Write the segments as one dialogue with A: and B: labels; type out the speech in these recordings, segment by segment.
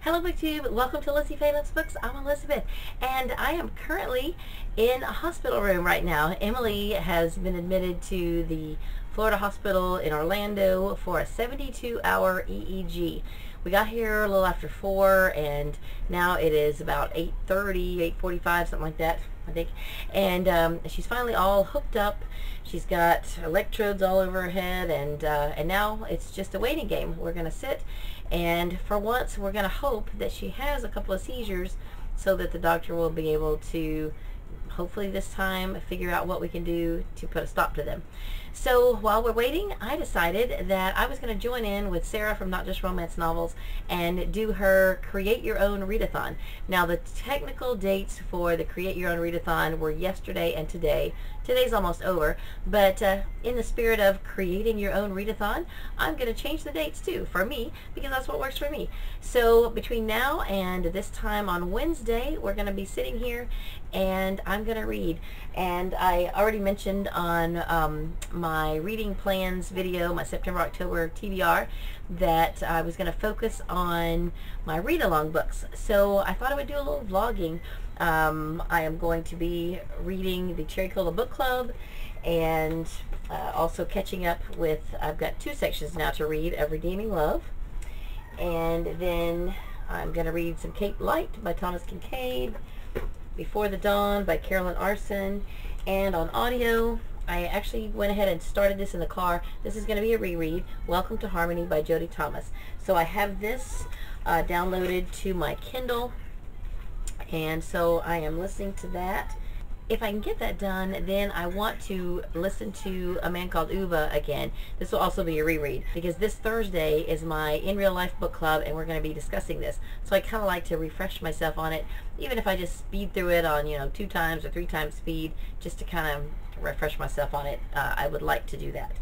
A: Hello BookTube, welcome to LizziefayeLovesBooks. I'm Elizabeth, and I am currently in a hospital room right now. Emily has been admitted to the Florida hospital in Orlando for a 72-hour EEG. We got here a little after 4, and now it is about 8:30, 8:45, something like that, I think. And she's finally all hooked up. She's got electrodes all over her head, and now it's just a waiting game. We're going to sit, and for once we're going to hope that she has a couple of seizures so that the doctor will be able to, hopefully this time, figure out what we can do to put a stop to them. So while we're waiting, I decided that I was going to join in with Sarah from Not Just Romance Novels and do her Create Your Own Readathon. Now, the technical dates for the Create Your Own Readathon were yesterday and today. Today's almost over, but in the spirit of creating your own readathon, I'm going to change the dates too for me, because that's what works for me. So between now and this time on Wednesday, we're going to be sitting here and I'm going to read. And I already mentioned on my reading plans video, my September-October TBR, that I was going to focus on my read-along books. So I thought I would do a little vlogging. I am going to be reading the Cherry Cola Book Club, and also catching up with, I've got 2 sections now to read of Redeeming Love, and then I'm going to read some Cape Light by Thomas Kincade, Before the Dawn by Carolyne Aarsen, and on audio, I actually went ahead and started this in the car. This is going to be a reread, Welcome to Harmony by Jodi Thomas. So I have this downloaded to my Kindle, and so I am listening to that. If I can get that done, then I want to listen to A Man Called Uva again. This will also be a reread, because this Thursday is my In Real Life book club, and we're going to be discussing this. So I kind of like to refresh myself on it, even if I just speed through it on, 2 times or 3 times speed, just to kind of refresh myself on it. I would like to do that.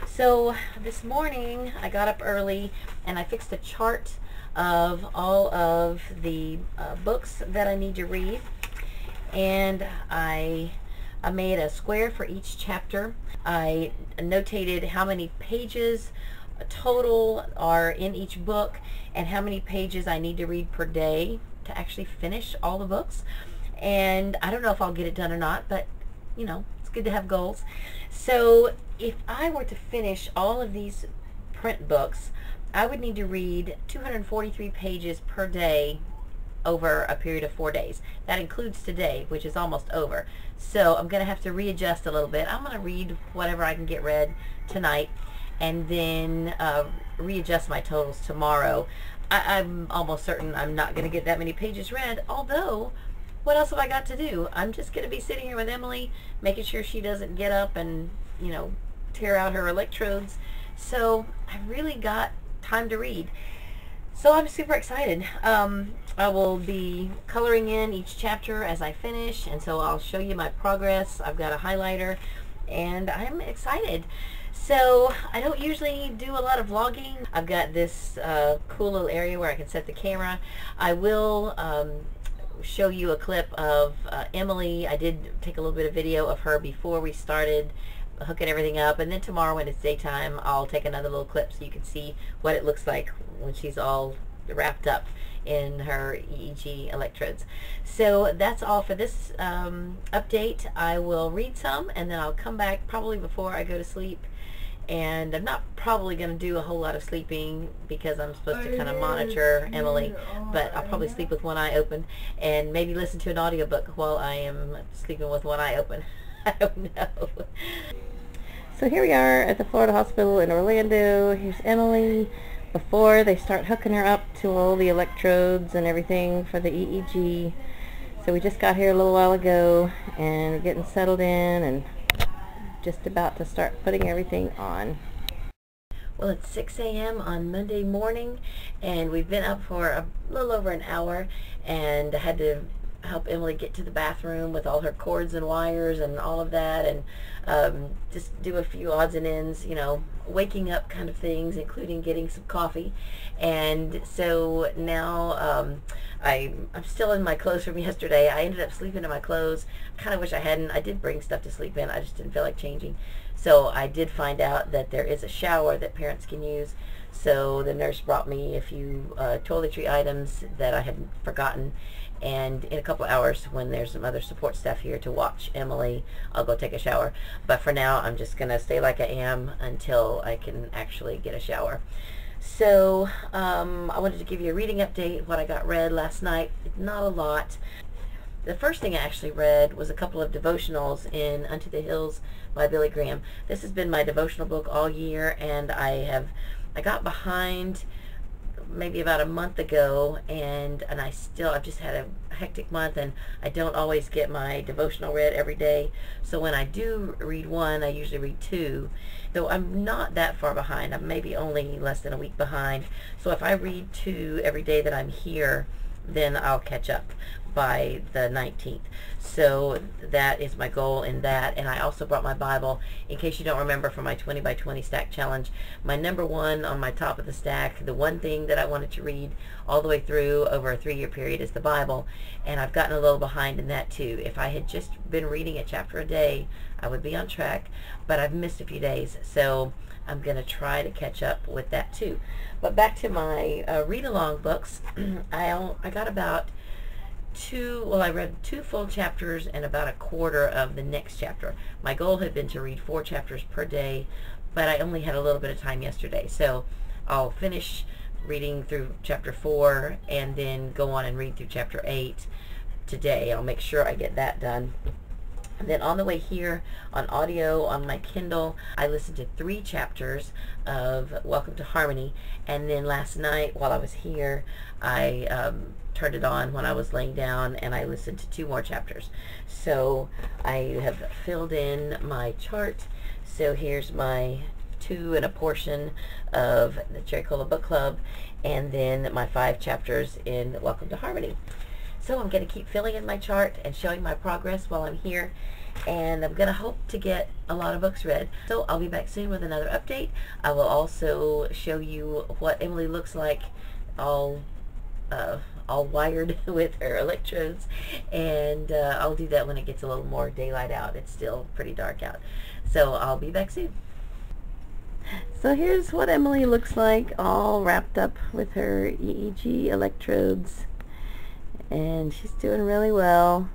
A: So this morning I got up early and I fixed a chart of all of the books that I need to read, and I made a square for each chapter. I notated how many pages total are in each book and how many pages I need to read per day to actually finish all the books. And I don't know if I'll get it done or not, but it's good to have goals. So if I were to finish all of these print books, I would need to read 243 pages per day over a period of 4 days. That includes today, which is almost over. So I'm going to have to readjust a little bit. I'm going to read whatever I can get read tonight, and then readjust my totals tomorrow. I'm almost certain I'm not going to get that many pages read, although what else have I got to do? I'm just going to be sitting here with Emily, making sure she doesn't get up and, tear out her electrodes. So I've really got time to read. So I'm super excited. I will be coloring in each chapter as I finish, and so I'll show you my progress. I've got a highlighter, and I'm excited. So I don't usually do a lot of vlogging. I've got this cool little area where I can set the camera. I will show you a clip of Emily. I did take a little bit of video of her before we started hooking everything up, and then tomorrow when it's daytime I'll take another little clip so you can see what it looks like when she's all wrapped up in her EEG electrodes. So that's all for this update. I will read some, and then I'll come back probably before I go to sleep, and I'm not probably going to do a whole lot of sleeping because I'm supposed to kind of monitor Emily, but I'll probably sleep with one eye open and maybe listen to an audiobook while I am sleeping with one eye open. I don't know. So here we are at the Florida hospital in Orlando. Here's Emily before they start hooking her up to all the electrodes and everything for the EEG. So we just got here a little while ago, and we're getting settled in and just about to start putting everything on. Well, it's 6 a.m. on Monday morning, and we've been up for a little over an hour, and I had to help Emily get to the bathroom with all her cords and wires and all of that, and just do a few odds and ends, waking up kind of things, including getting some coffee. And so now I'm still in my clothes from yesterday. I ended up sleeping in my clothes. I kind of wish I hadn't. I did bring stuff to sleep in. I just didn't feel like changing. So I did find out that there is a shower that parents can use. So the nurse brought me a few toiletry items that I had forgotten, and in a couple of hours, when there's some other support staff here to watch Emily, I'll go take a shower. But for now, I'm just going to stay like I am until I can actually get a shower. So I wanted to give you a reading update, what I got read last night. Not a lot. The first thing I actually read was a couple of devotionals in Unto the Hills by Billy Graham. This has been my devotional book all year, and I got behind maybe about a month ago, and I've just had a hectic month, and I don't always get my devotional read every day. So when I do read one, I usually read two. So I'm not that far behind. I'm maybe only less than a week behind. So if I read two every day that I'm here, then I'll catch up by the 19th. So that is my goal in that. And I also brought my Bible. In case you don't remember from my 20 by 20 stack challenge, my number one on my top of the stack, the one thing that I wanted to read all the way through over a 3-year period, is the Bible. And I've gotten a little behind in that too. If I had just been reading a chapter a day, I would be on track, but I've missed a few days. So I'm going to try to catch up with that too. But back to my read-along books. I got about I read 2 full chapters and about a quarter of the next chapter. My goal had been to read 4 chapters per day, but I only had a little bit of time yesterday. So I'll finish reading through chapter 4 and then go on and read through chapter 8 today. I'll make sure I get that done. And then on the way here, on audio, on my Kindle, I listened to 3 chapters of Welcome to Harmony. And then last night, while I was here, I turned it on when I was laying down, and I listened to 2 more chapters. So I have filled in my chart. So here's my 2 and a portion of the Cherry Cola Book Club, and then my 5 chapters in Welcome to Harmony. So I'm going to keep filling in my chart and showing my progress while I'm here, and I'm going to hope to get a lot of books read. So I'll be back soon with another update. I will also show you what Emily looks like all wired with her electrodes, and I'll do that when it gets a little more daylight out. It's still pretty dark out. So I'll be back soon. So here's what Emily looks like, all wrapped up with her EEG electrodes. And she's doing really well.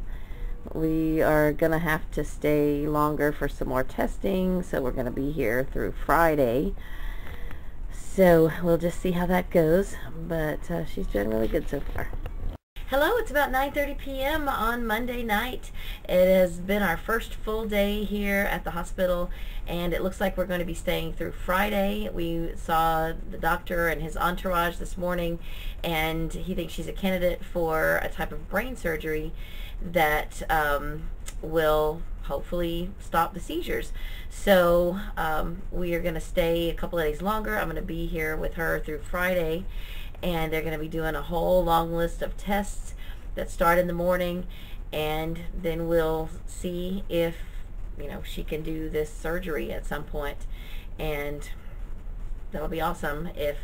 A: We are going to have to stay longer for some more testing, so we're going to be here through Friday. So we'll just see how that goes, but she's doing really good so far. Hello, it's about 9:30 p.m. on Monday night. It has been our first full day here at the hospital, and it looks like we're going to be staying through Friday. We saw the doctor and his entourage this morning, and he thinks she's a candidate for a type of brain surgery that will hopefully stop the seizures. So we are going to stay a couple of days longer. I'm going to be here with her through Friday, and they're going to be doing a whole long list of tests that start in the morning, and then we'll see if she can do this surgery at some point, and that'll be awesome if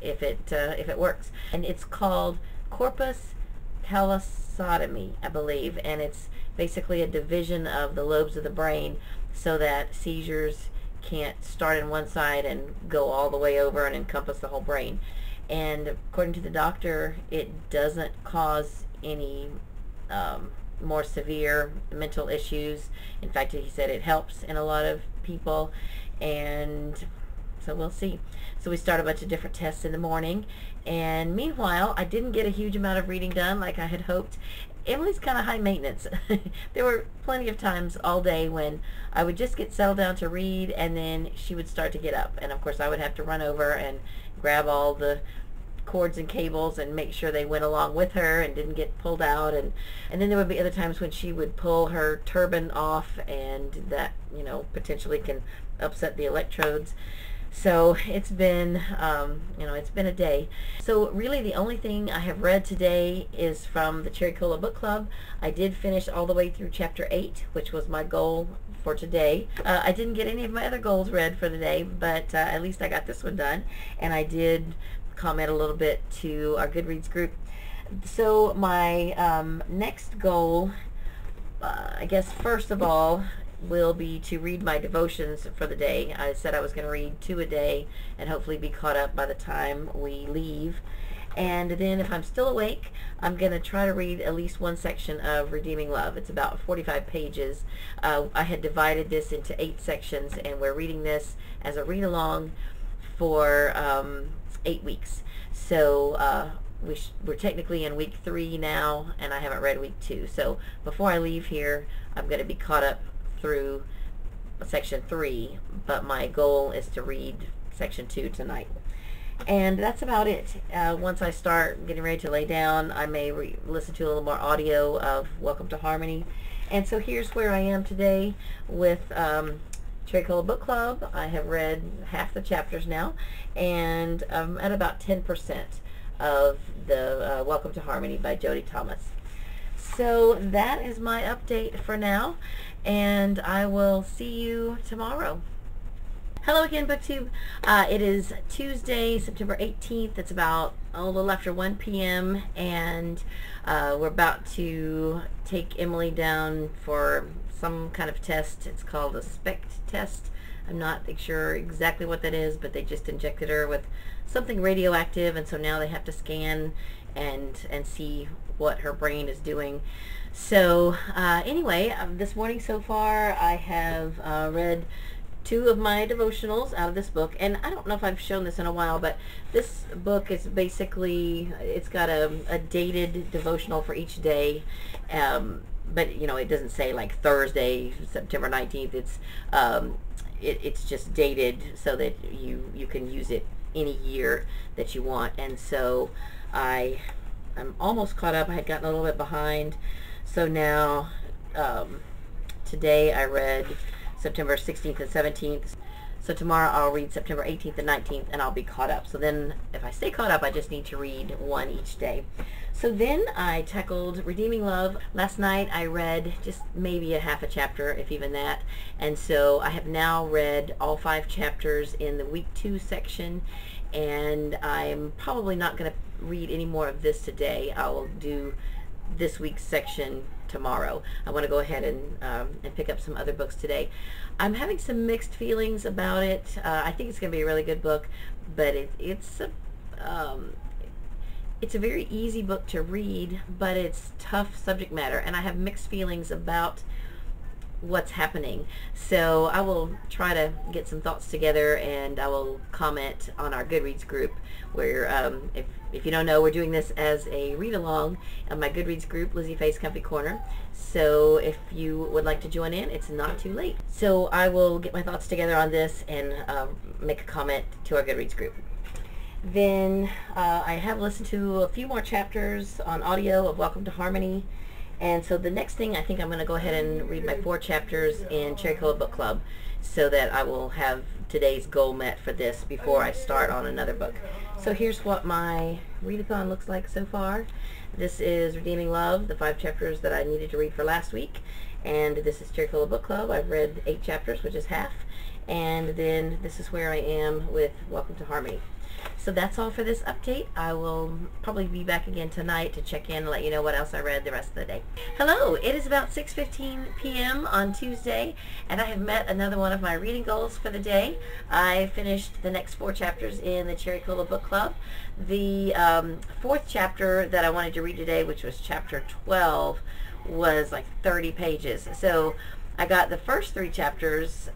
A: if it works. And it's called corpus callosotomy, I believe, and it's basically a division of the lobes of the brain so that seizures can't start in one side and go all the way over and encompass the whole brain. And according to the doctor, it doesn't cause any more severe mental issues. In fact, he said it helps in a lot of people, and so we'll see. So we start a bunch of different tests in the morning, and meanwhile, I didn't get a huge amount of reading done like I had hoped. Emily's kind of high maintenance. There were plenty of times all day when I would just get settled down to read, and then she would start to get up, and of course I would have to run over and grab all the cords and cables and make sure they went along with her and didn't get pulled out, and then there would be other times when she would pull her turban off, and that potentially can upset the electrodes. So it's been it's been a day. So really the only thing I have read today is from the Cherry Cola Book Club. I did finish all the way through chapter 8, which was my goal for today. I didn't get any of my other goals read for the day, but at least I got this one done, and I did comment a little bit to our Goodreads group. So my next goal, I guess first of all, will be to read my devotions for the day. I said I was going to read 2 a day and hopefully be caught up by the time we leave. And then if I'm still awake, I'm going to try to read at least one section of Redeeming Love. It's about 45 pages. I had divided this into 8 sections, and we're reading this as a read-along for 8 weeks. So we're technically in week 3 now, and I haven't read week 2. So before I leave here, I'm going to be caught up through section 3, but my goal is to read section 2 tonight. And that's about it. Once I start getting ready to lay down, I may listen to a little more audio of Welcome to Harmony. And so here's where I am today with Cherry Cola Book Club. I have read half the chapters now, and I'm at about 10% of the Welcome to Harmony by Jodi Thomas. So that is my update for now, and I will see you tomorrow. Hello again, BookTube. It is Tuesday, September 18th. It's about a little after 1 p.m. and we're about to take Emily down for some kind of test. It's called a SPECT test. I'm not sure exactly what that is, but they just injected her with something radioactive, and so now they have to scan and see what her brain is doing. So anyway, this morning so far I have read 2 of my devotionals out of this book, and I don't know if I've shown this in a while, but this book is basically, it's got a dated devotional for each day, but you know, it doesn't say like Thursday, September 19th. It's just dated so that you can use it any year that you want. And so I'm almost caught up. I had gotten a little bit behind, so now today I read September 16th and 17th. So tomorrow I'll read September 18th and 19th, and I'll be caught up. So then if I stay caught up, I just need to read 1 each day. So then I tackled Redeeming Love. Last night I read just maybe a half a chapter, if even that. And so I have now read all 5 chapters in the week 2 section, and I'm probably not going to read any more of this today. I will do this week's section tomorrow. I want to go ahead and pick up some other books today. I'm having some mixed feelings about it. I think it's going to be a really good book, but it's a very easy book to read, but it's tough subject matter, and I have mixed feelings about what's happening. So I will try to get some thoughts together, and I will comment on our Goodreads group, where if you don't know, we're doing this as a read-along on my Goodreads group, Lizzie Faye's Comfy Corner. So if you would like to join in, it's not too late. So I will get my thoughts together on this and make a comment to our Goodreads group. Then I have listened to a few more chapters on audio of Welcome to Harmony. And so the next thing, I think I'm going to go ahead and read my 4 chapters in Cherry Cola Book Club, so that I will have today's goal met for this before I start on another book. So here's what my readathon looks like so far. This is Redeeming Love, the 5 chapters that I needed to read for last week. And this is Cherry Cola Book Club. I've read 8 chapters, which is half. And then this is where I am with Welcome to Harmony. So that's all for this update. I will probably be back again tonight to check in and let you know what else I read the rest of the day. Hello, it is about 6:15 p.m. on Tuesday, and I have met another one of my reading goals for the day. I finished the next 4 chapters in the Cherry Cola Book Club. The 4th chapter that I wanted to read today, which was chapter 12, was like 30 pages. So I got the first 3 chapters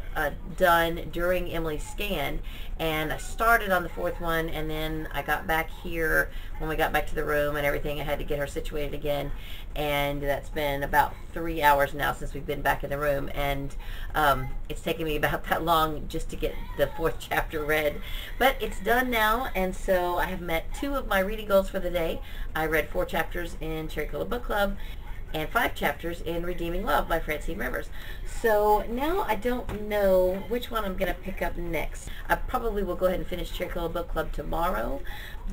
A: done during Emily's scan, and I started on the 4th one, and then I got back here when we got back to the room and everything. I had to get her situated again, and that's been about 3 hours now since we've been back in the room, and it's taken me about that long just to get the 4th chapter read. But it's done now, and so I have met 2 of my reading goals for the day. I read 4 chapters in Cherry Cola Book Club, and 5 chapters in Redeeming Love by Francine. So now I don't know which one I'm going to pick up next. I probably will go ahead and finish Cherry Cola Book Club tomorrow,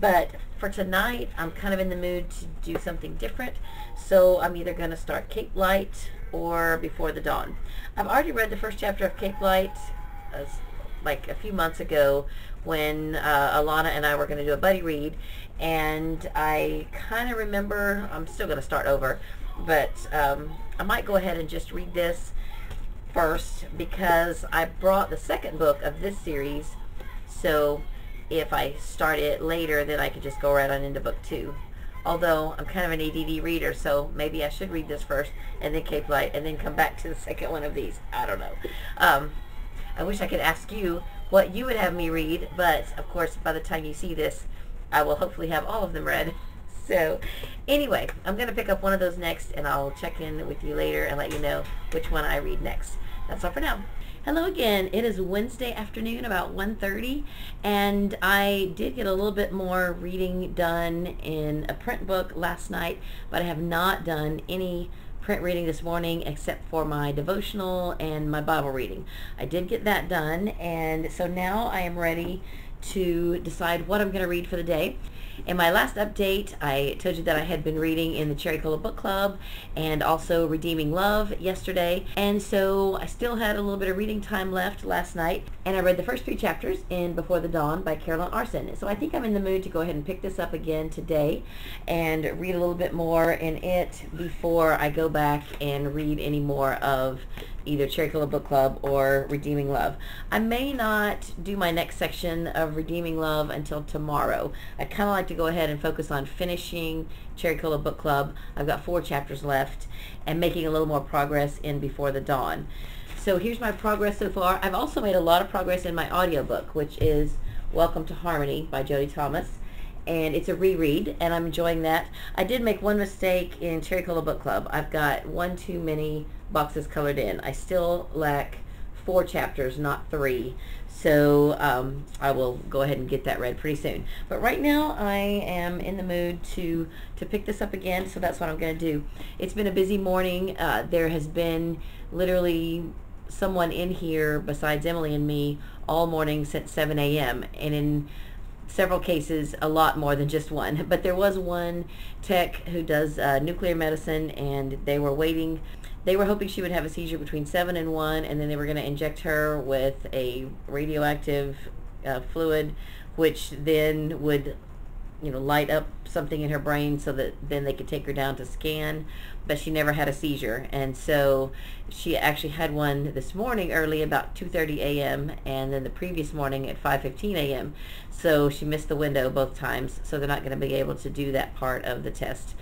A: but for tonight I'm kind of in the mood to do something different, so I'm either going to start Cape Light or Before the Dawn. I've already read the first chapter of Cape Light like a few months ago when Alana and I were going to do a buddy read, and I kind of remember, I'm still going to start over, but I might go ahead and just read this first because I brought the second book of this series, so if I start it later, then I could just go right on into book 2. Although I'm kind of an ADD reader, so maybe I should read this first and then Cape Light and then come back to the second one of these. I don't know. I wish I could ask you what you would have me read, but of course by the time you see this, I will hopefully have all of them read. So anyway, I'm going to pick up one of those next, and I'll check in with you later and let you know which one I read next. That's all for now. Hello again. It is Wednesday afternoon, about 1:30, and I did get a little bit more reading done in a print book last night, but I have not done any print reading this morning except for my devotional and my Bible reading. I did get that done, and so now I am ready to decide what I'm going to read for the day. In my last update, I told you that I had been reading in the Cherry Cola Book Club and also Redeeming Love yesterday, and so I still had a little bit of reading time left last night, and I read the first 3 chapters in Before the Dawn by Carolyne Aarsen. So I think I'm in the mood to go ahead and pick this up again today and read a little bit more in it before I go back and read any more of either Cherry Cola Book Club or Redeeming Love. I may not do my next section of Redeeming Love until tomorrow. I'd kind of like to go ahead and focus on finishing Cherry Cola Book Club. I've got 4 chapters left and making a little more progress in Before the Dawn. So here's my progress so far. I've also made a lot of progress in my audiobook, which is Welcome to Harmony by Jodi Thomas. And it's a reread, and I'm enjoying that. I did make one mistake in Cherry Cola Book Club. I've got 1 too many boxes colored in. I still lack 4 chapters, not 3. So I will go ahead and get that read pretty soon. But right now I am in the mood to pick this up again, so that's what I'm going to do. It's been a busy morning. There has been literally someone in here besides Emily and me all morning since 7 a.m. and in several cases a lot more than just one, but there was one tech who does nuclear medicine, and they were waiting. They were hoping she would have a seizure between 7 and 1, and then they were going to inject her with a radioactive fluid, which then would, you know, light up something in her brain so that then they could take her down to scan. But she never had a seizure, and so she actually had one this morning early about 2:30 a.m. and then the previous morning at 5:15 a.m. So she missed the window both times, so they're not going to be able to do that part of the test.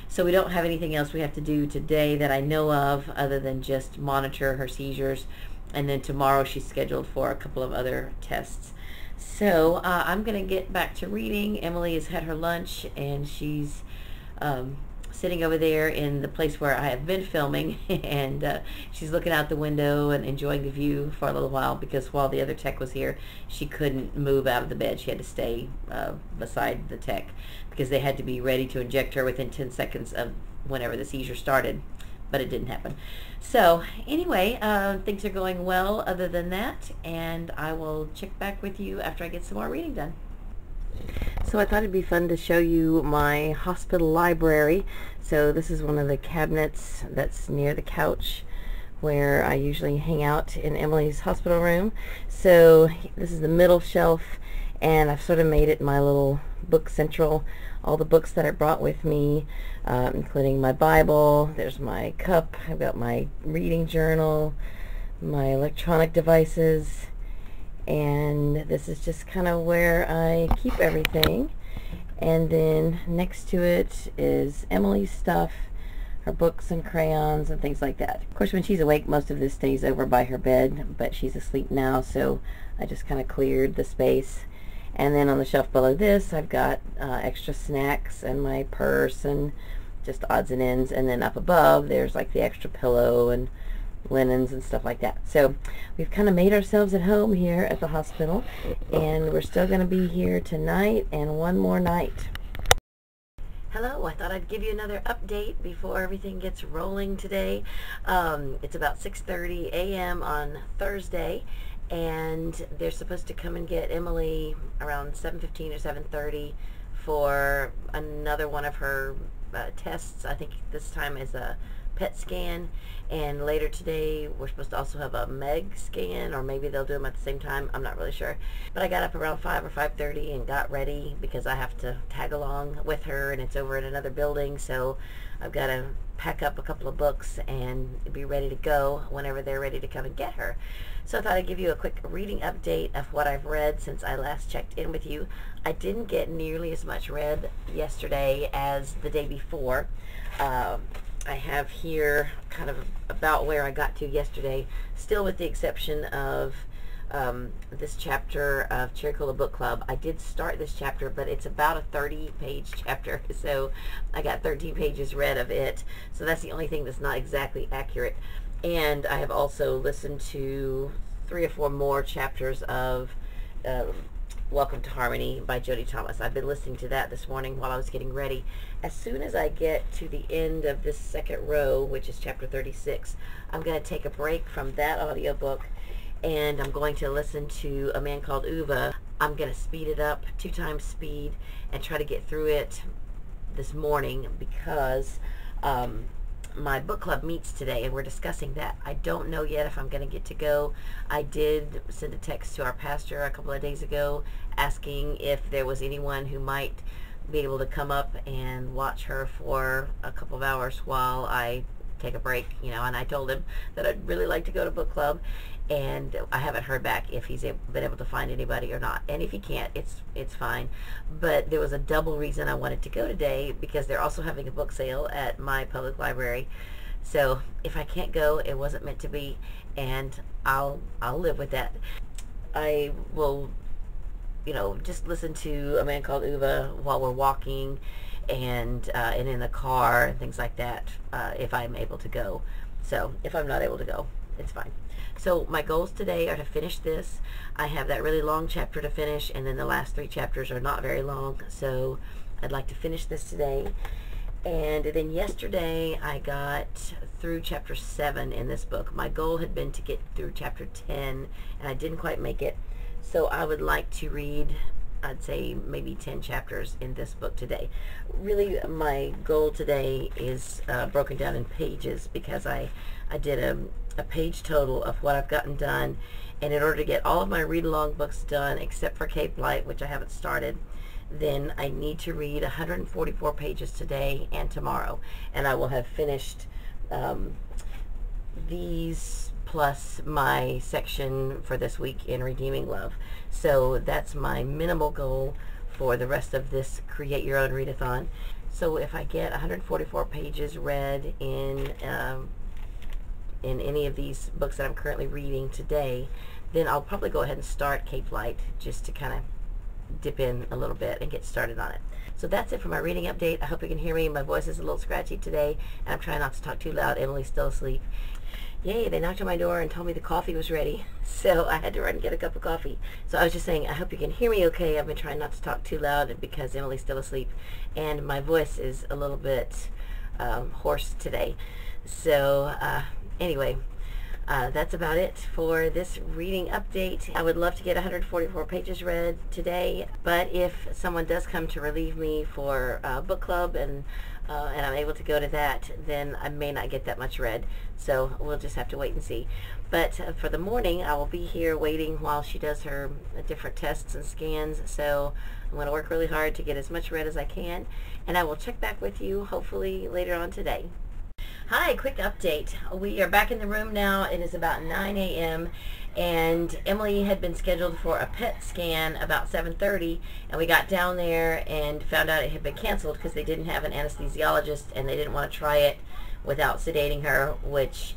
A: So we don't have anything else we have to do today that I know of other than just monitor her seizures, and then tomorrow she's scheduled for a couple of other tests. So I'm going to get back to reading. Emily has had her lunch, and she's sitting over there in the place where I have been filming, and she's looking out the window and enjoying the view for a little while, because while the other tech was here, she couldn't move out of the bed. She had to stay beside the tech because they had to be ready to inject her within 10 seconds of whenever the seizure started, but it didn't happen. So anyway, things are going well other than that, and I will check back with you after I get some more reading done. So I thought it'd be fun to show you my hospital library. So this is one of the cabinets that's near the couch where I usually hang out in Emily's hospital room. So this is the middle shelf, and I've sort of made it my little book central. All the books that I brought with me, including my Bible. There's my cup. I've got my reading journal, my electronic devices, and this is just kind of where I keep everything. And then next to it is Emily's stuff, her books and crayons and things like that. Of course, when she's awake, most of this stays over by her bed, but she's asleep now, so I just kind of cleared the space. And then on the shelf below this, I've got extra snacks and my purse and just odds and ends. And then up above, there's like the extra pillow and linens and stuff like that. So we've kind of made ourselves at home here at the hospital, and we're still going to be here tonight and one more night. Hello, I thought I'd give you another update before everything gets rolling today. It's about 6:30 a.m. on Thursday, and they're supposed to come and get Emily around 7:15 or 7:30 for another one of her tests. I think this time is a PET scan, and later today we're supposed to also have a MEG scan, or maybe they'll do them at the same time. I'm not really sure. But I got up around 5 or 5:30 and got ready because I have to tag along with her, and it's over in another building, so I've got to pack up a couple of books and be ready to go whenever they're ready to come and get her. So I thought I'd give you a quick reading update of what I've read since I last checked in with you. I didn't get nearly as much read yesterday as the day before. I have here kind of about where I got to yesterday, still with the exception of this chapter of Cherry Cola Book Club. I did start this chapter, but it's about a 30-page chapter, so I got 13 pages read of it, so that's the only thing that's not exactly accurate. And I have also listened to 3 or 4 more chapters of Welcome to Harmony by Jodi Thomas. I've been listening to that this morning while I was getting ready. As soon as I get to the end of this second row, which is chapter 36, I'm going to take a break from that audiobook, and I'm going to listen to A Man Called Uva. I'm going to speed it up 2 times speed and try to get through it this morning because my book club meets today and we're discussing that. I don't know yet if I'm going to get to go. I did send a text to our pastor a couple of days ago asking if there was anyone who might be able to come up and watch her for a couple of hours while I take a break, you know, and I told him that I'd really like to go to book club, and I haven't heard back if he's been able to find anybody or not. And if he can't, it's fine. But there was a double reason I wanted to go today, because they're also having a book sale at my public library. So if I can't go, it wasn't meant to be, and I'll live with that. I will, you know, just listen to A Man Called Uva while we're walking and in the car and things like that if I'm able to go. So if I'm not able to go, it's fine. So my goals today are to finish this. I have that really long chapter to finish, and then the last 3 chapters are not very long, so I'd like to finish this today. And then yesterday I got through chapter 7 in this book. My goal had been to get through chapter 10, and I didn't quite make it. So I would like to read, I'd say maybe 10 chapters in this book today. Really, my goal today is broken down in pages, because I did a page total of what I've gotten done, and in order to get all of my read-along books done except for Cape Light, which I haven't started, then I need to read 144 pages today and tomorrow, and I will have finished these plus my section for this week in Redeeming Love. So that's my minimal goal for the rest of this Create Your Own Readathon. So if I get 144 pages read in any of these books that I'm currently reading today, then I'll probably go ahead and start Cape Light, just to kind of dip in a little bit and get started on it. So that's it for my reading update. I hope you can hear me. My voice is a little scratchy today, and I'm trying not to talk too loud. Emily's still asleep. Yay, they knocked on my door and told me the coffee was ready, so I had to run and get a cup of coffee. So I was just saying, I hope you can hear me okay. I've been trying not to talk too loud because Emily's still asleep, and my voice is a little bit hoarse today. So anyway, that's about it for this reading update. I would love to get 144 pages read today, but if someone does come to relieve me for book club and I'm able to go to that, then I may not get that much read. So we'll just have to wait and see. But for the morning, I will be here waiting while she does her different tests and scans. So I'm going to work really hard to get as much read as I can, and I will check back with you hopefully later on today. Hi, quick update. We are back in the room now. It is about 9 a.m. and Emily had been scheduled for a PET scan about 7:30, and we got down there and found out it had been canceled because they didn't have an anesthesiologist and they didn't want to try it without sedating her, which is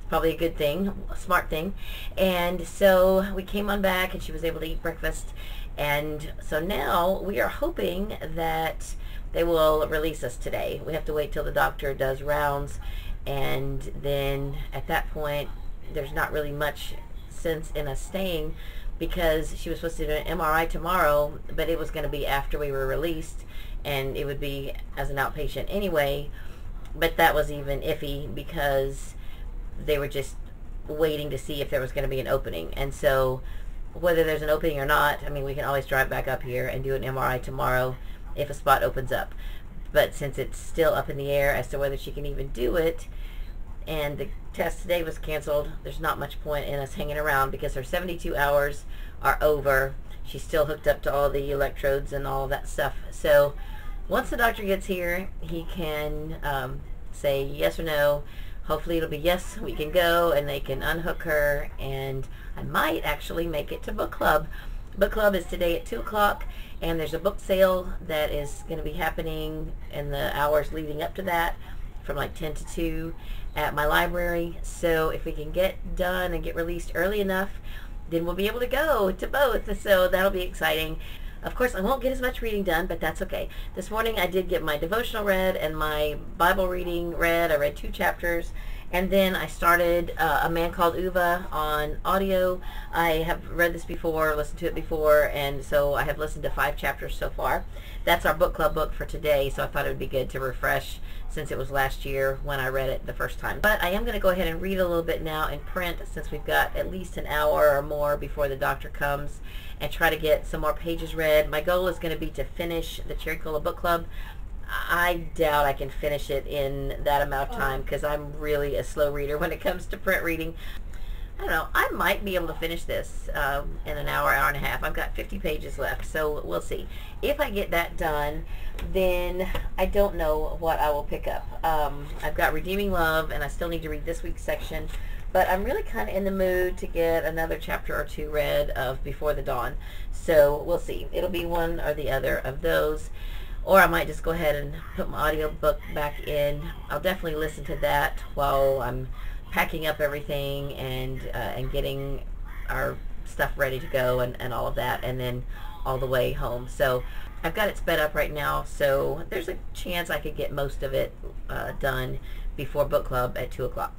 A: probably a good thing, a smart thing. And so we came on back and she was able to eat breakfast, and so now we are hoping that they will release us today. We have to wait till the doctor does rounds, and then at that point there's not really much sense in us staying, because she was supposed to do an MRI tomorrow, but it was going to be after we were released, and it would be as an outpatient anyway. But that was even iffy because they were just waiting to see if there was going to be an opening. And so whether there's an opening or not, I mean, we can always drive back up here and do an MRI tomorrow if a spot opens up. But since it's still up in the air as to whether she can even do it, and the test today was canceled. There's not much point in us hanging around because her 72 hours are over. She's still hooked up to all the electrodes and all that stuff. So once the doctor gets here, he can say yes or no. Hopefully it'll be yes, we can go, and they can unhook her, and I might actually make it to book club. Book club is today at 2 o'clock, and there's a book sale that is going to be happening in the hours leading up to that, from like 10 to 2 at my library. So if we can get done and get released early enough, then we'll be able to go to both. So that'll be exciting. Of course, I won't get as much reading done, but that's okay. This morning I did get my devotional read and my Bible reading read. I read 2 chapters, and then I started A Man Called Uva on audio. I have read this before, listened to it before, and so I have listened to 5 chapters so far. That's our book club book for today, so I thought it would be good to refresh since it was last year when I read it the first time. But I am going to go ahead and read a little bit now in print, since we've got at least an hour or more before the doctor comes, and try to get some more pages read. My goal is going to be to finish the Cherry Cola Book Club. I doubt I can finish it in that amount of time because I'm really a slow reader when it comes to print reading. I don't know, I might be able to finish this in an hour, hour and a half. I've got 50 pages left, so we'll see. If I get that done, then I don't know what I will pick up. I've got Redeeming Love, and I still need to read this week's section, but I'm really kind of in the mood to get another chapter or 2 read of Before the Dawn. So we'll see. It'll be one or the other of those, or I might just go ahead and put my audiobook back in. I'll definitely listen to that while I'm packing up everything and getting our stuff ready to go and all of that, and then all the way home. So I've got it sped up right now, so there's a chance I could get most of it done before book club at 2 o'clock.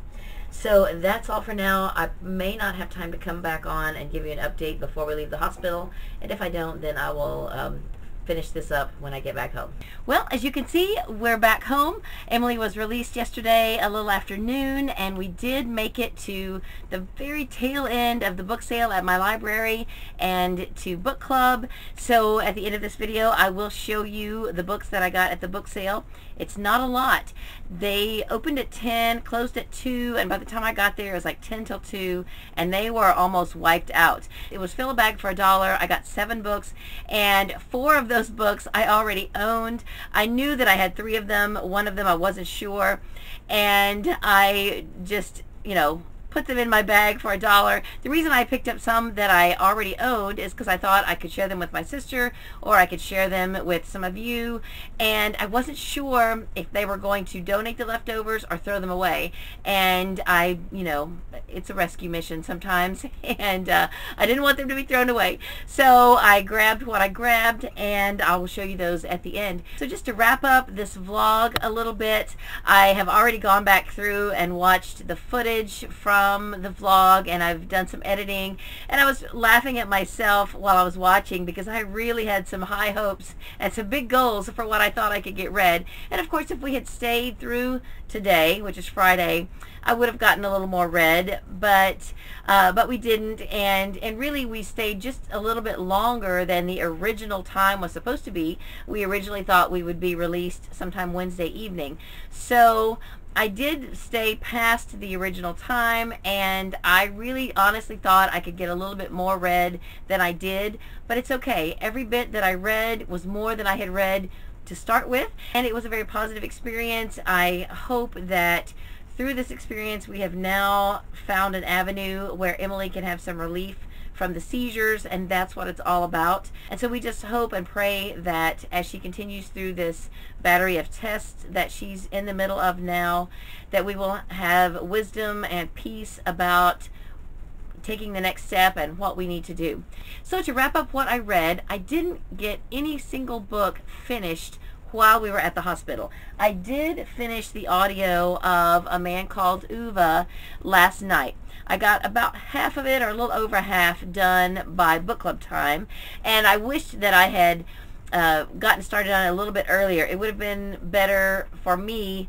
A: So that's all for now. I may not have time to come back on and give you an update before we leave the hospital, and if I don't, then I will finish this up when I get back home. Well, as you can see, we're back home. Emily was released yesterday a little after noon, and we did make it to the very tail end of the book sale at my library and to book club. So at the end of this video, I will show you the books that I got at the book sale. It's not a lot. They opened at 10, closed at 2, and by the time I got there, it was like 10 till 2, and they were almost wiped out. It was fill a bag for $1. I got 7 books, and 4 of those books I already owned. I knew that I had 3 of them. One of them I wasn't sure, and I just, you know, put them in my bag for $1. The reason I picked up some that I already owned is because I thought I could share them with my sister, or I could share them with some of you, and I wasn't sure if they were going to donate the leftovers or throw them away. And I, you know, it's a rescue mission sometimes, and I didn't want them to be thrown away. So I grabbed what I grabbed, and I will show you those at the end. So just to wrap up this vlog a little bit, I have already gone back through and watched the footage from the vlog, and I've done some editing, and I was laughing at myself while I was watching because I really had some high hopes and some big goals for what I thought I could get read. And of course, if we had stayed through today, which is Friday, I would have gotten a little more read, but we didn't, and really we stayed just a little bit longer than the original time was supposed to be. We originally thought we would be released sometime Wednesday evening. So I did stay past the original time, and I really honestly thought I could get a little bit more read than I did, but it's okay. Every bit that I read was more than I had read to start with, and it was a very positive experience. I hope that through this experience we have now found an avenue where Emily can have some relief from the seizures, and that's what it's all about. And so we just hope and pray that as she continues through this battery of tests that she's in the middle of now, that we will have wisdom and peace about taking the next step and what we need to do. So to wrap up what I read, I didn't get any single book finished while we were at the hospital. I did finish the audio of A Man Called Uva last night. I got about half of it, or a little over half, done by book club time, and I wished that I had gotten started on it a little bit earlier. It would have been better for me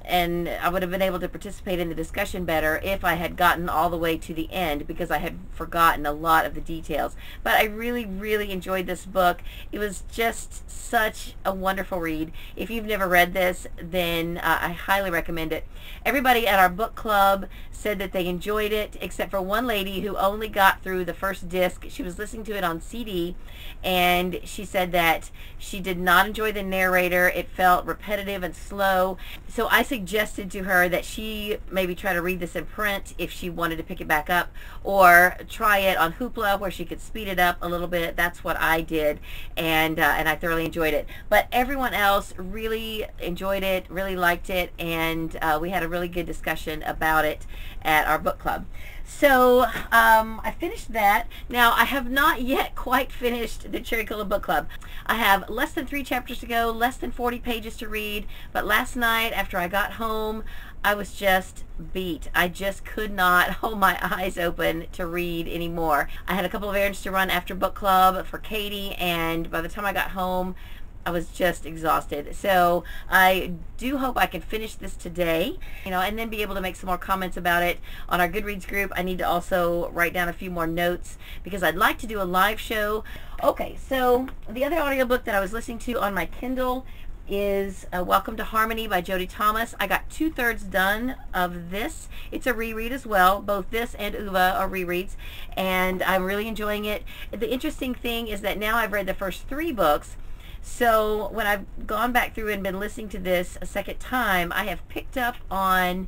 A: and I would have been able to participate in the discussion better if I had gotten all the way to the end, because I had forgotten a lot of the details. But I really, really enjoyed this book. It was just such a wonderful read. If you've never read this, then I highly recommend it. Everybody at our book club said that they enjoyed it, except for one lady who only got through the first disc. She was listening to it on CD, and she said that she did not enjoy the narrator. It felt repetitive and slow. So I suggested to her that she maybe try to read this in print if she wanted to pick it back up, or try it on Hoopla where she could speed it up a little bit. That's what I did, and I thoroughly enjoyed it. But everyone else really enjoyed it, really liked it, and we had a really good discussion about it at our book club. So I finished that. Now, I have not yet quite finished the Cherry Cola Book Club. I have less than 3 chapters to go, less than 40 pages to read, but last night after I got home, I was just beat. I just could not hold my eyes open to read anymore. I had a couple of errands to run after book club for Katie, and by the time I got home, I was just exhausted. So I do hope I can finish this today, and then be able to make some more comments about it on our Goodreads group. I need to also write down a few more notes because I'd like to do a live show. Okay, so the other audiobook that I was listening to on my Kindle is Welcome to Harmony by Jodi Thomas. I got 2/3 done of this. It's a reread as well. Both this and Uva are rereads, and I'm really enjoying it. The interesting thing is that now I've read the first 3 books. So when I've gone back through and been listening to this a second time, I have picked up on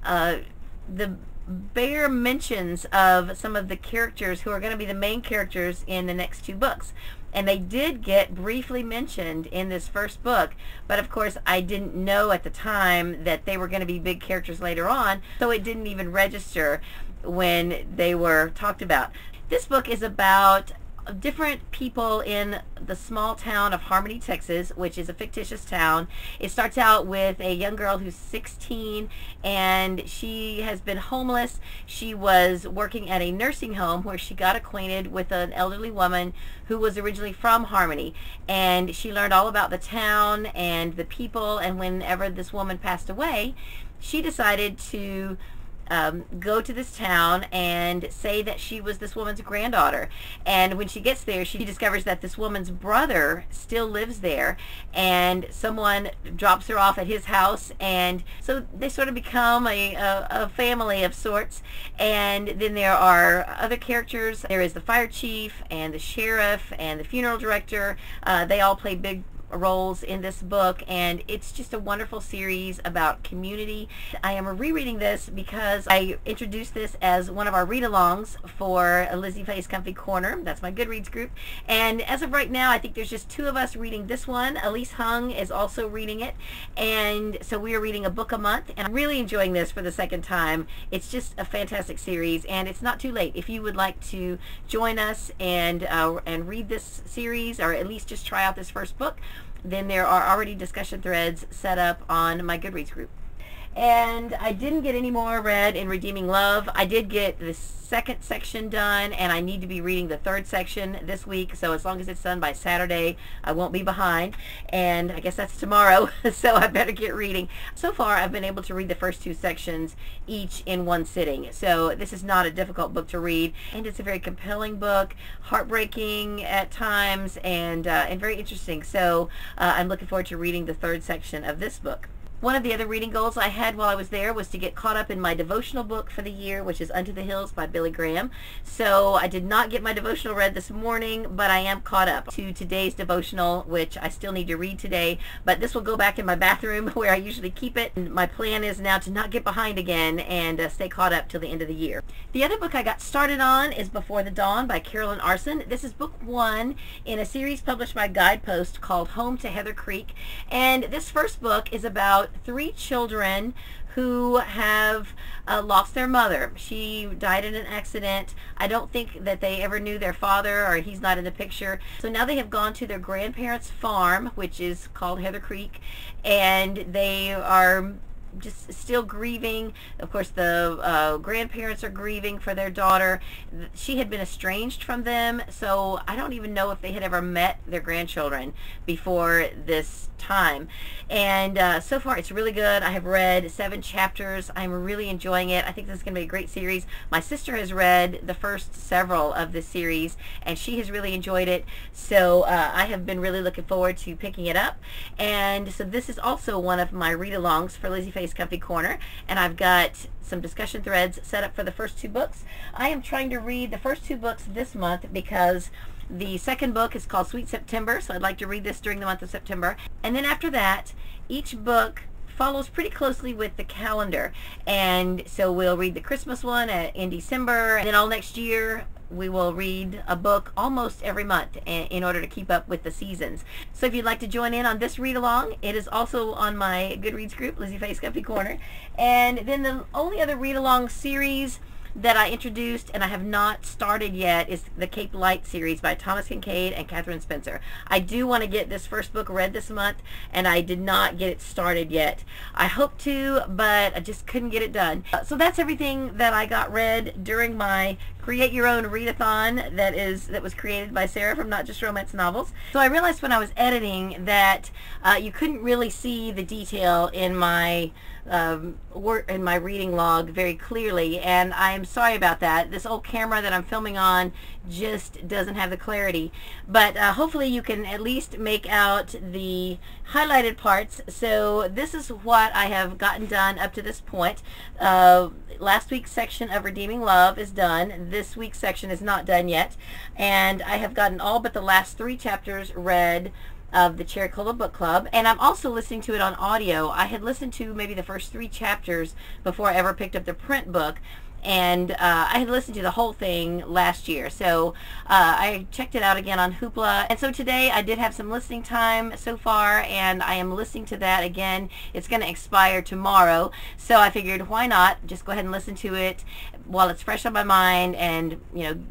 A: the bare mentions of some of the characters who are going to be the main characters in the next 2 books. And they did get briefly mentioned in this first book, but of course I didn't know at the time that they were going to be big characters later on, so it didn't even register when they were talked about. This book is about different people in the small town of Harmony, Texas, which is a fictitious town. It starts out with a young girl who's 16, and she has been homeless. She was working at a nursing home where she got acquainted with an elderly woman who was originally from Harmony, and she learned all about the town and the people, and whenever this woman passed away, she decided to go to this town and say that she was this woman's granddaughter. And when she gets there, she discovers that this woman's brother still lives there, and someone drops her off at his house, and so they sort of become a family of sorts. And then there are other characters. There is the fire chief and the sheriff and the funeral director. They all play big roles in this book, and it's just a wonderful series about community. I am rereading this because I introduced this as one of our read-alongs for Lizzie Faye's Comfy Corner. That's my Goodreads group, and as of right now I think there's just 2 of us reading this one. Elise Hung is also reading it, and so we are reading a book a month, and I'm really enjoying this for the second time. It's just a fantastic series, and it's not too late. If you would like to join us and read this series, or at least just try out this first book, then there are already discussion threads set up on my Goodreads group. And I didn't get any more read in Redeeming Love. I did get the 2nd section done, and I need to be reading the 3rd section this week, so as long as it's done by Saturday, I won't be behind. And I guess that's tomorrow, so I better get reading. So far, I've been able to read the first 2 sections each in one sitting, so this is not a difficult book to read, and it's a very compelling book, heartbreaking at times, and very interesting. So I'm looking forward to reading the 3rd section of this book. One of the other reading goals I had while I was there was to get caught up in my devotional book for the year, which is Unto the Hills by Billy Graham. So I did not get my devotional read this morning, but I am caught up to today's devotional, which I still need to read today. But this will go back in my bathroom where I usually keep it. And my plan is now to not get behind again and stay caught up till the end of the year. The other book I got started on is Before the Dawn by Carolyne Aarsen. This is book 1 in a series published by Guidepost called Home to Heather Creek. And this first book is about 3 children who have lost their mother. She died in an accident. I don't think that they ever knew their father, or he's not in the picture. So now they have gone to their grandparents' farm, which is called Heather Creek, and they are just still grieving. Of course, the grandparents are grieving for their daughter. She had been estranged from them, so I don't even know if they had ever met their grandchildren before this time. And so far it's really good. I have read 7 chapters. I'm really enjoying it. I think this is going to be a great series. My sister has read the first several of this series, and she has really enjoyed it. So I have been really looking forward to picking it up. And so this is also one of my read-alongs for Lizzie Faye's Comfy Corner, and I've got some discussion threads set up for the first 2 books. I am trying to read the first 2 books this month because the second book is called Sweet September, so I'd like to read this during the month of September. And then after that, each book follows pretty closely with the calendar. And so we'll read the Christmas one in December, and then all next year we will read a book almost every month in order to keep up with the seasons. So if you'd like to join in on this read-along, it is also on my Goodreads group, Lizzie Faye's Comfy Corner. And then the only other read-along series that I introduced and I have not started yet is the Cape Light series by Thomas Kincade and Katherine Spencer. I do want to get this first book read this month, and I did not get it started yet. I hope to, but I just couldn't get it done. So that's everything that I got read during my Create Your Own Readathon that was created by Sarah from Not Just Romance Novels. So I realized when I was editing that you couldn't really see the detail in my reading log very clearly, and I'm sorry about that. This old camera that I'm filming on just doesn't have the clarity, but hopefully you can at least make out the highlighted parts. So this is what I have gotten done up to this point. Last week's section of Redeeming Love is done. This week's section is not done yet, and I have gotten all but the last 3 chapters read of the Cherry Cola Book Club, and I'm also listening to it on audio. I had listened to maybe the first 3 chapters before I ever picked up the print book, and I had listened to the whole thing last year, so I checked it out again on Hoopla. And so today I did have some listening time so far, and I am listening to that again. It's going to expire tomorrow, so I figured why not just go ahead and listen to it while it's fresh on my mind, and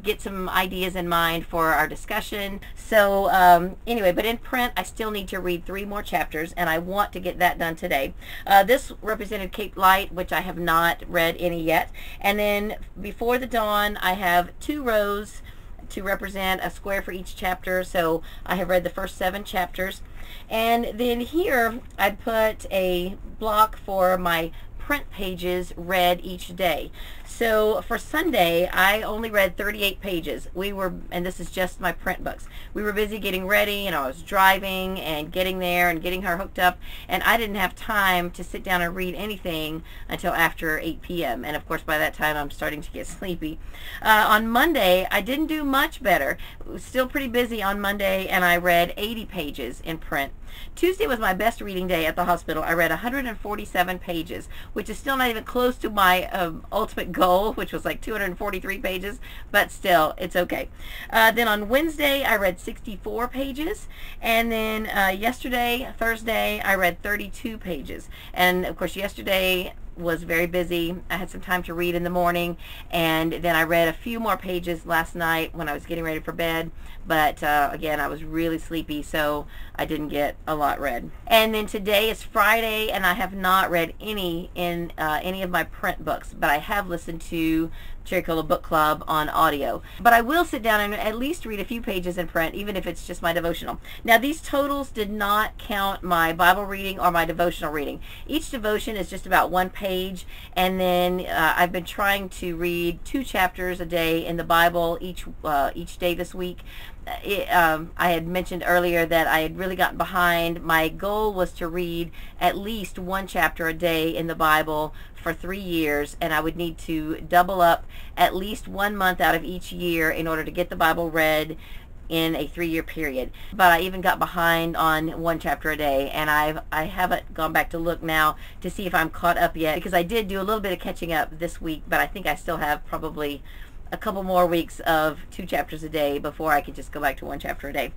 A: get some ideas in mind for our discussion. So anyway, but in print I still need to read 3 more chapters, and I want to get that done today. This represented Cape Light, which I have not read any yet, and then Before the Dawn I have 2 rows to represent a square for each chapter, so I have read the first 7 chapters. And then here I put a block for my print pages read each day. So for Sunday I only read 38 pages. And this is just my print books. We were busy getting ready, and I was driving and getting there and getting her hooked up, and I didn't have time to sit down and read anything until after 8 p.m. and of course by that time I'm starting to get sleepy. On Monday I didn't do much better. It was still pretty busy on Monday, and I read 80 pages in print. Tuesday was my best reading day at the hospital. I read 147 pages, which is still not even close to my ultimate goal, which was like 243 pages, but still, it's okay. Then on Wednesday, I read 64 pages, and then yesterday, Thursday, I read 32 pages. And of course, yesterday was very busy. I had some time to read in the morning, and then I read a few more pages last night when I was getting ready for bed, but again, I was really sleepy, so I didn't get a lot read. And then today is Friday, and I have not read any in any of my print books, but I have listened to Cherry Cola Book Club on audio. But I will sit down and at least read a few pages in print, even if it's just my devotional. Now, these totals did not count my Bible reading or my devotional reading. Each devotion is just about 1 page, and then I've been trying to read 2 chapters a day in the Bible each day this week. I had mentioned earlier that I had really gotten behind. My goal was to read at least 1 chapter a day in the Bible for 3 years, and I would need to double up at least 1 month out of each year in order to get the Bible read in a 3-year period. But I even got behind on 1 chapter a day, and I haven't gone back to look now to see if I'm caught up yet, because I did do a little bit of catching up this week, but I think I still have probably a couple more weeks of 2 chapters a day before I could just go back to 1 chapter a day.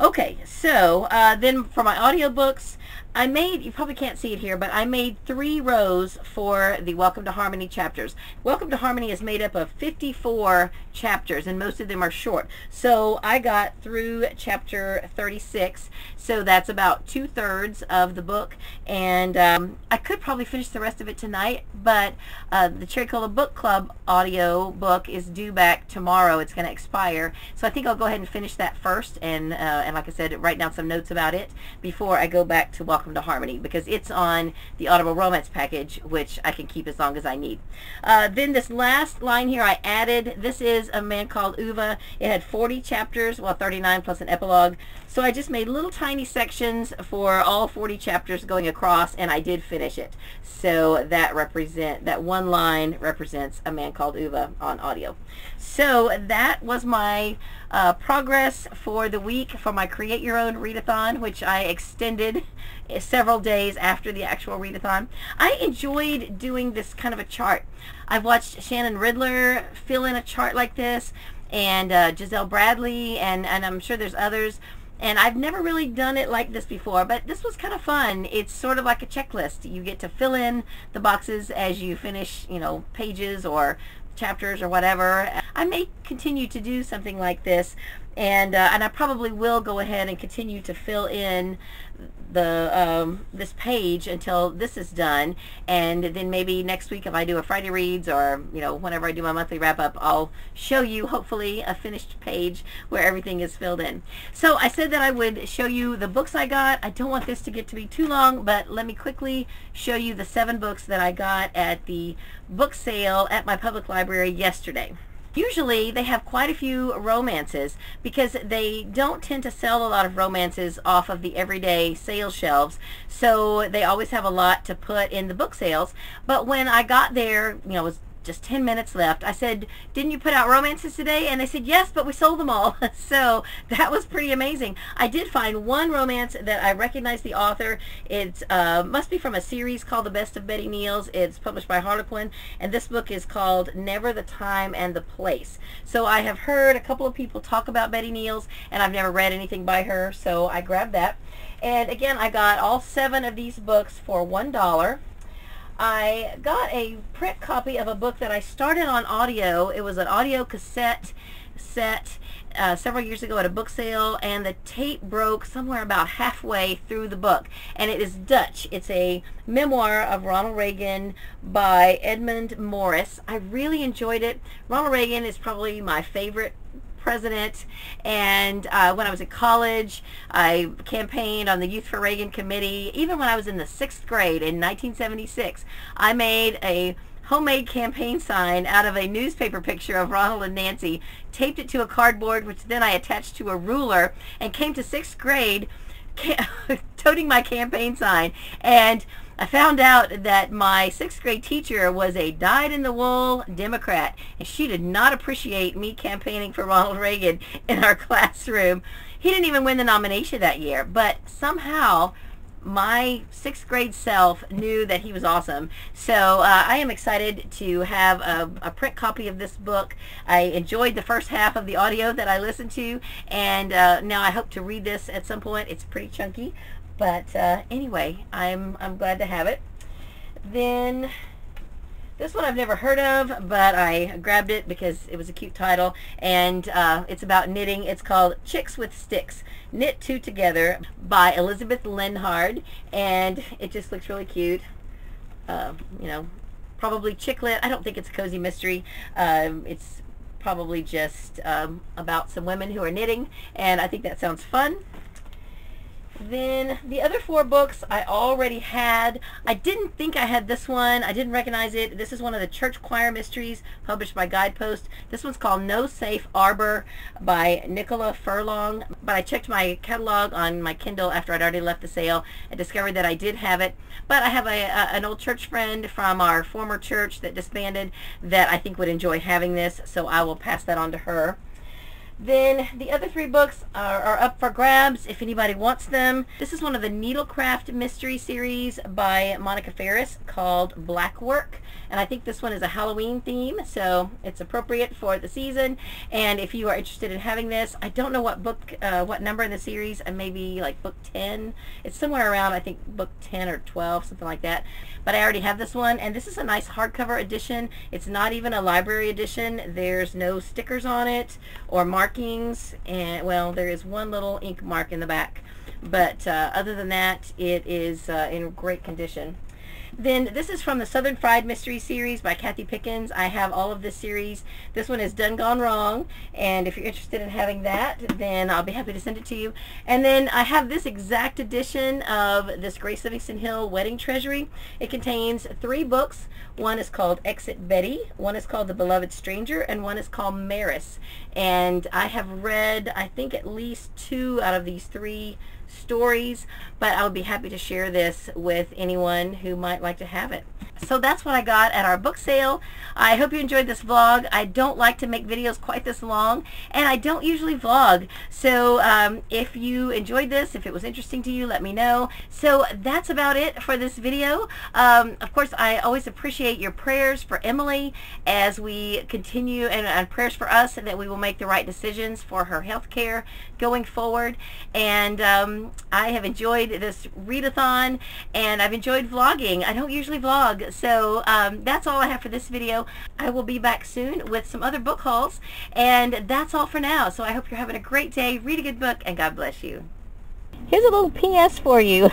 A: Okay, so then for my audiobooks, I made, you probably can't see it here, but I made 3 rows for the Welcome to Harmony chapters. Welcome to Harmony is made up of 54 chapters, and most of them are short. So I got through chapter 36, so that's about 2/3 of the book, and I could probably finish the rest of it tonight, but the Cherry Cola Book Club audio book is due back tomorrow. It's going to expire. So I think I'll go ahead and finish that first, and like I said, write down some notes about it before I go back to Welcome to Harmony, because it's on the Audible Romance package, which I can keep as long as I need. Then this last line here I added. This is A Man Called Uva. It had 40 chapters, well, 39 plus an epilogue. So I just made little tiny sections for all 40 chapters going across, and I did finish it. So that one line represents A Man Called Uva on audio. So that was my progress for the week for my Create Your Own Readathon, which I extended several days after the actual readathon. I enjoyed doing this kind of a chart. I've watched Shannon Riddler fill in a chart like this, and Giselle Bradley, and I'm sure there's others. And I've never really done it like this before, but this was kind of fun. It's sort of like a checklist. You get to fill in the boxes as you finish, you know, pages or chapters or whatever. I may continue to do something like this, and I probably will go ahead and continue to fill in the this page until this is done, and then maybe next week if I do a Friday Reads, or you know, whenever I do my monthly wrap-up, I'll show you hopefully a finished page where everything is filled in. So I said that I would show you the books I got. I don't want this to get to be too long, but let me quickly show you the 7 books that I got at the book sale at my public library yesterday. Usually they have quite a few romances because they don't tend to sell a lot of romances off of the everyday sales shelves, so they always have a lot to put in the book sales. But when I got there, you know, it was just 10 minutes left, I said, "Didn't you put out romances today?" And they said, "Yes, but we sold them all." So that was pretty amazing. I did find one romance that I recognized the author. It must be from a series called The Best of Betty Neals. It's published by Harlequin, and this book is called Never the Time and the Place. So I have heard a couple of people talk about Betty Neals, and I've never read anything by her, so I grabbed that. And again, I got all 7 of these books for $1. I got a print copy of a book that I started on audio. It was an audio cassette set several years ago at a book sale, and the tape broke somewhere about halfway through the book, and it is Dutch. It's a memoir of Ronald Reagan by Edmund Morris. I really enjoyed it. Ronald Reagan is probably my favorite president, and when I was in college, I campaigned on the Youth for Reagan committee. Even when I was in the 6th grade in 1976, I made a homemade campaign sign out of a newspaper picture of Ronald and Nancy, taped it to a cardboard, which then I attached to a ruler, and came to 6th grade toting my campaign sign. And I found out that my 6th grade teacher was a dyed-in-the-wool Democrat, and she did not appreciate me campaigning for Ronald Reagan in our classroom. He didn't even win the nomination that year, but somehow my 6th grade self knew that he was awesome. So I am excited to have a print copy of this book. I enjoyed the first half of the audio that I listened to, and now I hope to read this at some point. It's pretty chunky, but anyway, I'm glad to have it. Then this one I've never heard of, but I grabbed it because it was a cute title, and it's about knitting. It's called Chicks with Sticks, Knit Two Together by Elizabeth Lenhard, and it just looks really cute. You know, probably chick lit. I don't think it's a cozy mystery. It's probably just about some women who are knitting, and I think that sounds fun. Then the other 4 books I already had. I didn't think I had this one. I didn't recognize it. This is one of the church choir mysteries published by Guidepost. This one's called No Safe Arbor by Nicola Furlong. But I checked my catalog on my Kindle after I'd already left the sale and discovered that I did have it. But I have an old church friend from our former church that disbanded that I think would enjoy having this, so I will pass that on to her. Then the other 3 books are up for grabs if anybody wants them. This is one of the Needlecraft mystery series by Monica Ferris called Black Work, and I think this one is a Halloween theme, so it's appropriate for the season. And if you are interested in having this, I don't know what book, what number in the series, maybe like book 10. It's somewhere around, I think, book 10 or 12, something like that. But I already have this one, and this is a nice hardcover edition. It's not even a library edition. There's no stickers on it or markings, and well, there is one little ink mark in the back, but other than that, it is in great condition. Then this is from the Southern Fried Mystery Series by Kathy Pickens. I have all of this series. This one is Done Gone Wrong, and if you're interested in having that, then I'll be happy to send it to you. And then I have this exact edition of this Grace Livingston Hill Wedding Treasury. It contains 3 books. One is called Exit Betty, one is called The Beloved Stranger, and one is called Maris. And I have read, I think, at least 2 out of these 3 stories, but I would be happy to share this with anyone who might like to have it. So that's what I got at our book sale. I hope you enjoyed this vlog. I don't like to make videos quite this long, and I don't usually vlog. So if you enjoyed this, if it was interesting to you, let me know. So that's about it for this video. Of course, I always appreciate your prayers for Emily as we continue, and prayers for us that we will make the right decisions for her health care going forward. And I have enjoyed this readathon, and I've enjoyed vlogging. I don't usually vlog. So that's all I have for this video. I will be back soon with some other book hauls, and that's all for now. So I hope you're having a great day. Read a good book, and God bless you. Here's a little PS for you.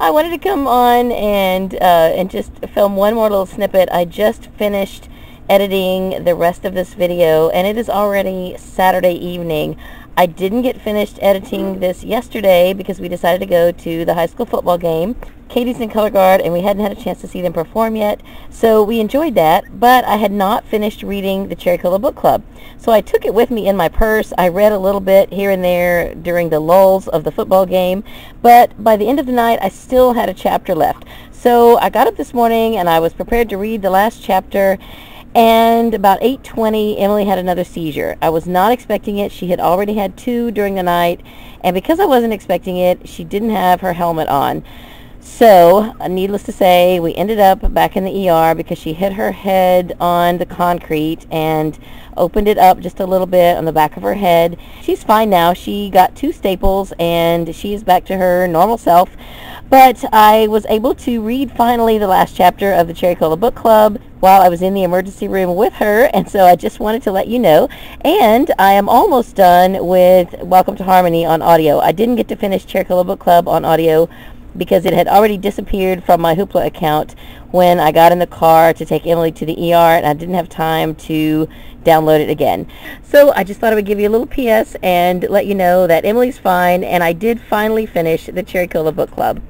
A: I wanted to come on and just film one more little snippet. I just finished editing the rest of this video, and it is already Saturday evening. I didn't get finished editing this yesterday because we decided to go to the high school football game. Katie's in color guard, and we hadn't had a chance to see them perform yet, so we enjoyed that, but I had not finished reading the Cherry Cola Book Club. So I took it with me in my purse. I read a little bit here and there during the lulls of the football game, but by the end of the night, I still had a chapter left. So I got up this morning, and I was prepared to read the last chapter, and about 8:20, Emily had another seizure. I was not expecting it. She had already had 2 during the night, and because I wasn't expecting it, she didn't have her helmet on. So, needless to say, we ended up back in the ER because she hit her head on the concrete and opened it up just a little bit on the back of her head. She's fine now. She got 2 staples, and she's back to her normal self. But I was able to read finally the last chapter of the Cherry Cola Book Club while I was in the emergency room with her, and so I just wanted to let you know. And I am almost done with Welcome to Harmony on audio. I didn't get to finish Cherry Cola Book Club on audio because it had already disappeared from my Hoopla account when I got in the car to take Emily to the ER, and I didn't have time to download it again. So I just thought I would give you a little PS and let you know that Emily's fine, and I did finally finish the Cherry Cola Book Club.